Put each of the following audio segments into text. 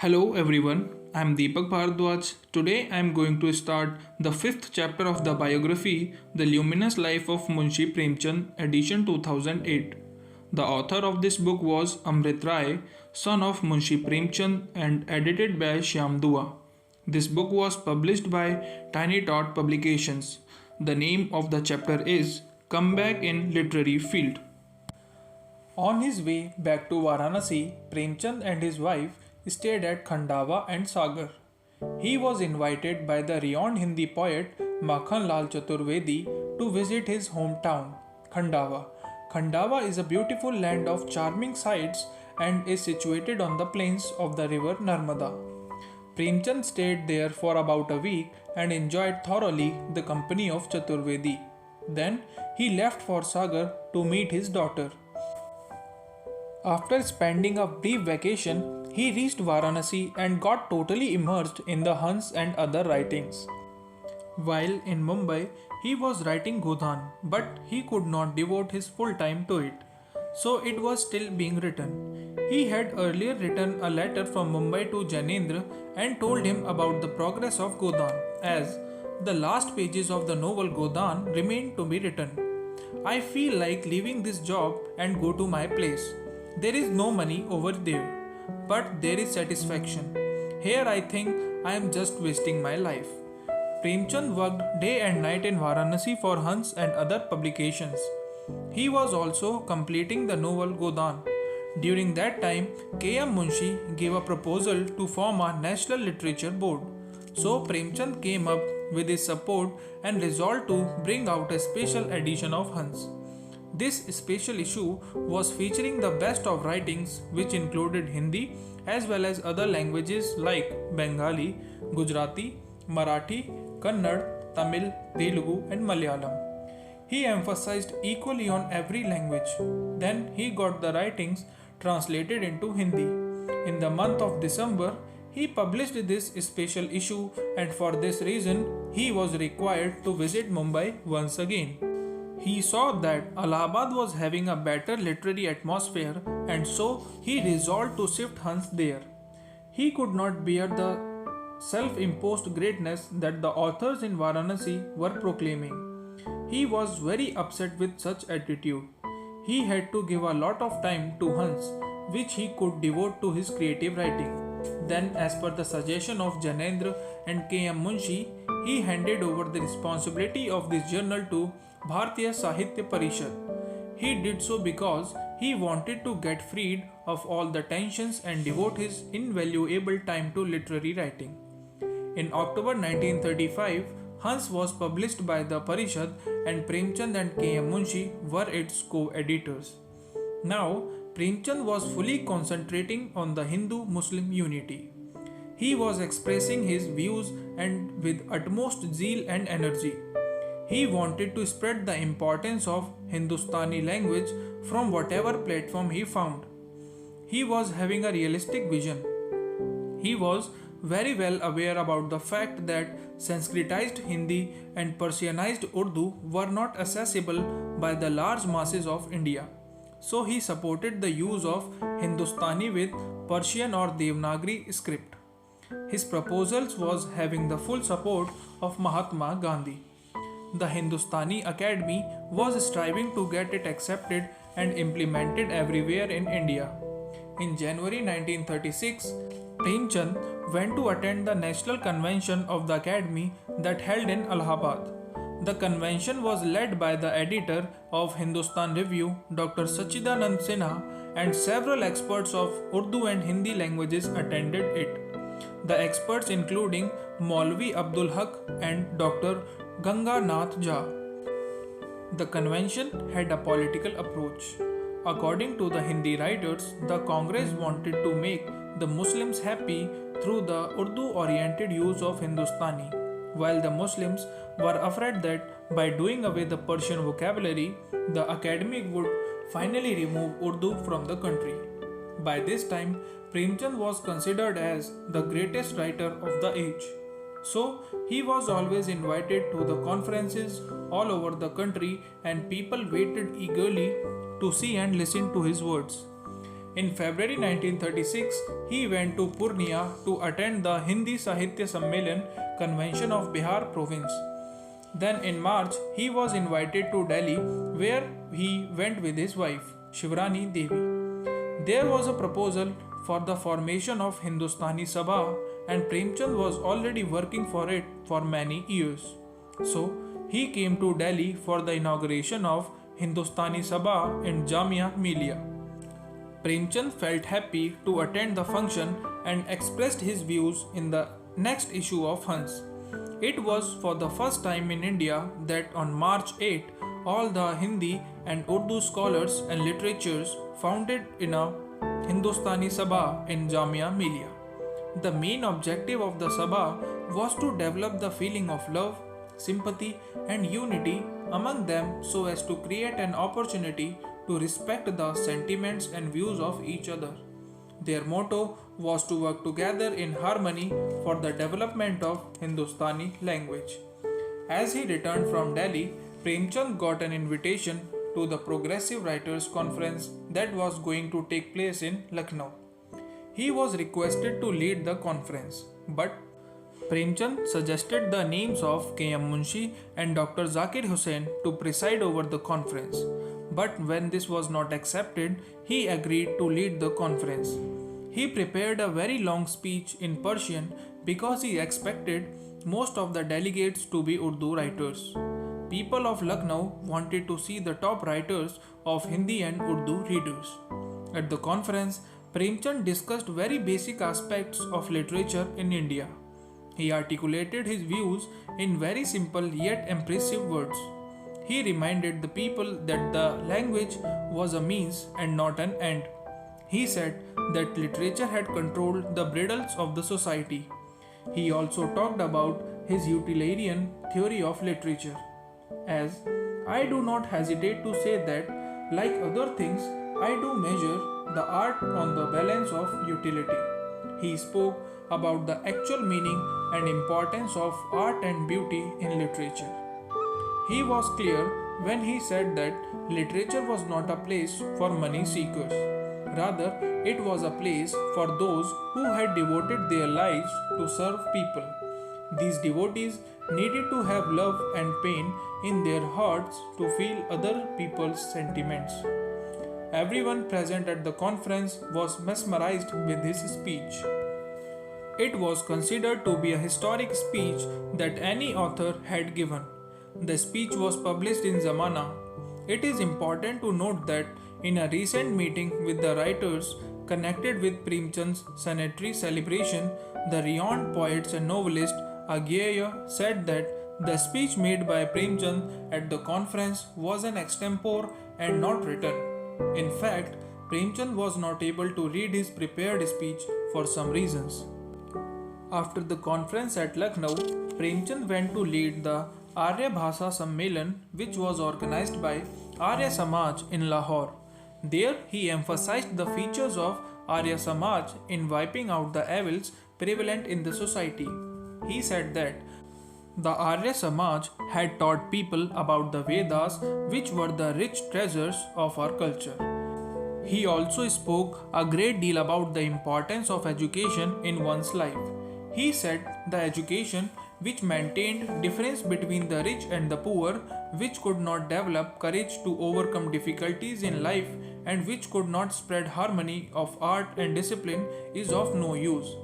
Hello everyone, I'm Deepak Bhardwaj. Today I'm going to start the fifth chapter of the biography, The Luminous Life of Munshi Premchand, edition 2008. The author of this book was Amrit Rai, son of Munshi Premchand, and edited by Shyam Dua. This book was published by Tiny Tot Publications. The name of the chapter is Comeback in Literary Field. On his way back to Varanasi, Premchand and his wife stayed at Khandava and Sagar. He was invited by the renowned Hindi poet Makhan Lal Chaturvedi to visit his hometown, Khandava. Khandava is a beautiful land of charming sights and is situated on the plains of the river Narmada. Premchand stayed there for about a week and enjoyed thoroughly the company of Chaturvedi. Then he left for Sagar to meet his daughter. After spending a brief vacation, he reached Varanasi and got totally immersed in the Hans and other writings. While in Mumbai, he was writing Godhan, but he could not devote his full time to it, so it was still being written. He had earlier written a letter from Mumbai to Janendra and told him about the progress of Godhan, as the last pages of the novel Godhan remained to be written. I feel like leaving this job and go to my place. There is no money over there, but there is satisfaction. Here I think I am just wasting my life. Premchand worked day and night in Varanasi for Hans and other publications. He was also completing the novel Godhan. During that time, K.M. Munshi gave a proposal to form a national literature board. So Premchand came up with his support and resolved to bring out a special edition of Hans. This special issue was featuring the best of writings which included Hindi as well as other languages like Bengali, Gujarati, Marathi, Kannada, Tamil, Telugu and Malayalam. He emphasized equally on every language. Then he got the writings translated into Hindi. In the month of December, he published this special issue, and for this reason he was required to visit Mumbai once again. He saw that Allahabad was having a better literary atmosphere, and so he resolved to shift Hans there. He could not bear the self-imposed greatness that the authors in Varanasi were proclaiming. He was very upset with such attitude. He had to give a lot of time to Hans, which he could devote to his creative writing. Then, as per the suggestion of Janendra and K.M. Munshi, he handed over the responsibility of this journal to Bharatiya Sahitya Parishad. He did so because he wanted to get freed of all the tensions and devote his invaluable time to literary writing. In October 1935, Hans was published by the Parishad and Premchand and K.M. Munshi were its co-editors. Now, Premchand was fully concentrating on the Hindu-Muslim unity. He was expressing his views and with utmost zeal and energy. He wanted to spread the importance of Hindustani language from whatever platform he found. He was having a realistic vision. He was very well aware about the fact that Sanskritized Hindi and Persianized Urdu were not accessible by the large masses of India. So he supported the use of Hindustani with Persian or Devanagari script. His proposals was having the full support of Mahatma Gandhi. The Hindustani Academy was striving to get it accepted and implemented everywhere in India. In January 1936, Premchand went to attend the National Convention of the Academy that held in Allahabad. The convention was led by the editor of Hindustan Review, Dr. Sachidanand Sinha, and several experts of Urdu and Hindi languages attended it. The experts including Maulvi Abdul Haq and Dr. Ganga Nath Jha. The convention had a political approach. According to the Hindi writers, the Congress wanted to make the Muslims happy through the Urdu-oriented use of Hindustani, while the Muslims were afraid that by doing away the Persian vocabulary, the academy would finally remove Urdu from the country. By this time, Premchand was considered as the greatest writer of the age. So, he was always invited to the conferences all over the country, and people waited eagerly to see and listen to his words. In February 1936, he went to Purnia to attend the Hindi Sahitya Sammelan Convention of Bihar province. Then in March, he was invited to Delhi where he went with his wife, Shivrani Devi. There was a proposal for the formation of Hindustani Sabha and Premchand was already working for it for many years. So, he came to Delhi for the inauguration of Hindustani Sabha in Jamia Millia. Premchand felt happy to attend the function and expressed his views in the next issue of Hans. It was for the first time in India that on March 8, all the Hindi and Urdu scholars and literatures founded in a Hindustani Sabha in Jamia Millia. The main objective of the Sabha was to develop the feeling of love, sympathy, and unity among them so as to create an opportunity to respect the sentiments and views of each other. Their motto was to work together in harmony for the development of Hindustani language. As he returned from Delhi, Premchand got an invitation to the Progressive Writers Conference that was going to take place in Lucknow. He was requested to lead the conference, but Premchand suggested the names of K.M. Munshi and Dr. Zakir Hussain to preside over the conference. But when this was not accepted, he agreed to lead the conference. He prepared a very long speech in Persian because he expected most of the delegates to be Urdu writers. People of Lucknow wanted to see the top writers of Hindi and Urdu readers. At the conference, Premchand discussed very basic aspects of literature in India. He articulated his views in very simple yet impressive words. He reminded the people that the language was a means and not an end. He said that literature had controlled the bridles of the society. He also talked about his utilitarian theory of literature. As I do not hesitate to say that, like other things, I do measure the art on the balance of utility. He spoke about the actual meaning and importance of art and beauty in literature. He was clear when he said that literature was not a place for money seekers. Rather, it was a place for those who had devoted their lives to serve people. These devotees needed to have love and pain in their hearts to feel other people's sentiments. Everyone present at the conference was mesmerized with his speech. It was considered to be a historic speech that any author had given. The speech was published in Zamana. It is important to note that in a recent meeting with the writers connected with Premchand's centenary celebration, the renowned poet and novelist Agyeya said that the speech made by Premchand at the conference was an extempore and not written. In fact, Premchand was not able to read his prepared speech for some reasons. After the conference at Lucknow, Premchand went to lead the Arya Bhasa Sammelan, which was organized by Arya Samaj in Lahore. There he emphasized the features of Arya Samaj in wiping out the evils prevalent in the society. He said that the Arya Samaj had taught people about the Vedas, which were the rich treasures of our culture. He also spoke a great deal about the importance of education in one's life. He said the education which maintained difference between the rich and the poor, which could not develop courage to overcome difficulties in life, and which could not spread harmony of art and discipline, is of no use.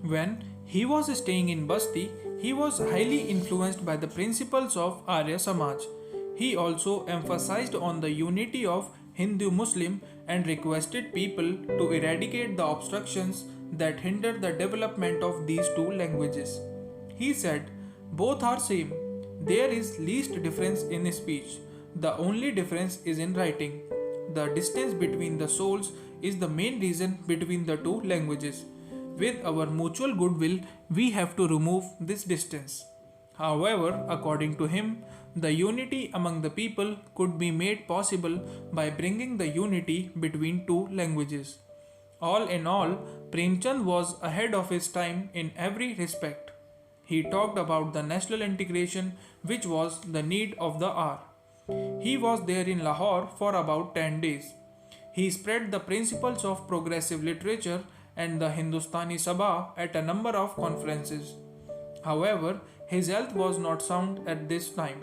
When he was staying in Basti, he was highly influenced by the principles of Arya Samaj. He also emphasized on the unity of Hindu-Muslim and requested people to eradicate the obstructions that hinder the development of these two languages. He said, both are same. There is least difference in speech. The only difference is in writing. The distance between the souls is the main reason between the two languages. With our mutual goodwill, we have to remove this distance. However, according to him, the unity among the people could be made possible by bringing the unity between two languages. All in all, Premchand was ahead of his time in every respect. He talked about the national integration, which was the need of the hour. He was there in Lahore for about 10 days. He spread the principles of progressive literature and the Hindustani Sabha at a number of conferences. However, his health was not sound at this time.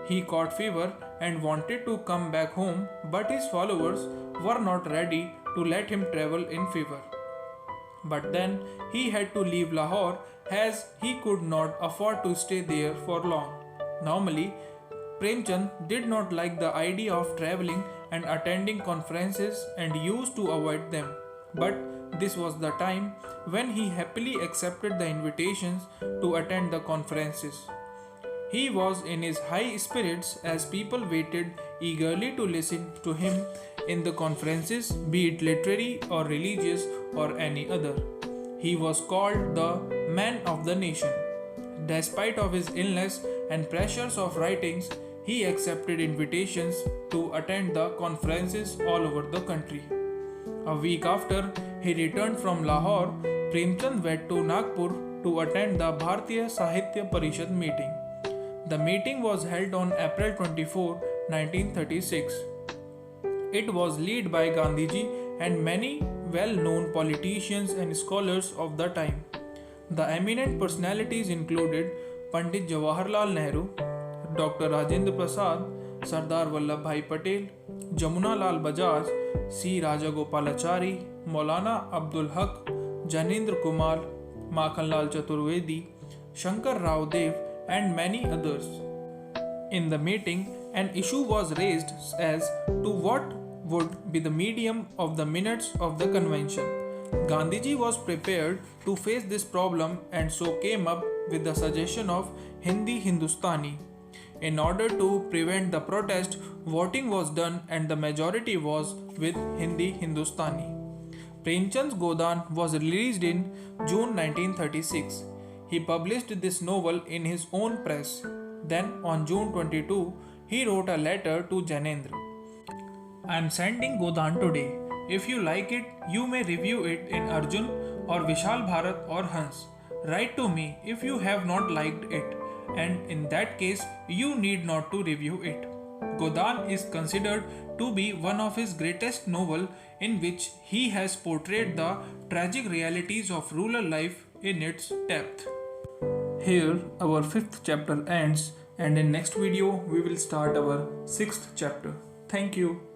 He caught fever and wanted to come back home, but his followers were not ready to let him travel in fever. But then he had to leave Lahore as he could not afford to stay there for long. Normally, Premchand did not like the idea of traveling and attending conferences and used to avoid them. But this was the time when he happily accepted the invitations to attend the conferences. He was in his high spirits as people waited eagerly to listen to him in the conferences, be it literary or religious or any other. He was called the man of the nation. Despite of his illness and pressures of writings, he accepted invitations to attend the conferences all over the country. A week after he returned from Lahore, Premchand went to Nagpur to attend the Bharatiya Sahitya Parishad meeting. The meeting was held on April 24, 1936. It was led by Gandhiji and many well-known politicians and scholars of the time. The eminent personalities included Pandit Jawaharlal Nehru, Dr. Rajendra Prasad, Sardar Vallabhbhai Patel, Jamuna Lal Bajaj, C. Rajagopalachari, Maulana Abdul Haq, Janendra Kumar, Makhanlal Chaturvedi, Shankar Rao Dev, and many others. In the meeting, an issue was raised as to what would be the medium of the minutes of the convention. Gandhiji was prepared to face this problem and so came up with the suggestion of Hindi Hindustani. In order to prevent the protest, voting was done and the majority was with Hindi Hindustani. Premchand's Godan was released in June 1936. He published this novel in his own press. Then on June 22, he wrote a letter to Janendra. I am sending Godan today. If you like it, you may review it in Arjun or Vishal Bharat or Hans. Write to me if you have not liked it, and in that case, you need not to review it. Godan is considered to be one of his greatest novels in which he has portrayed the tragic realities of rural life in its depth. Here our 5th chapter ends, and in next video we will start our 6th chapter. Thank you.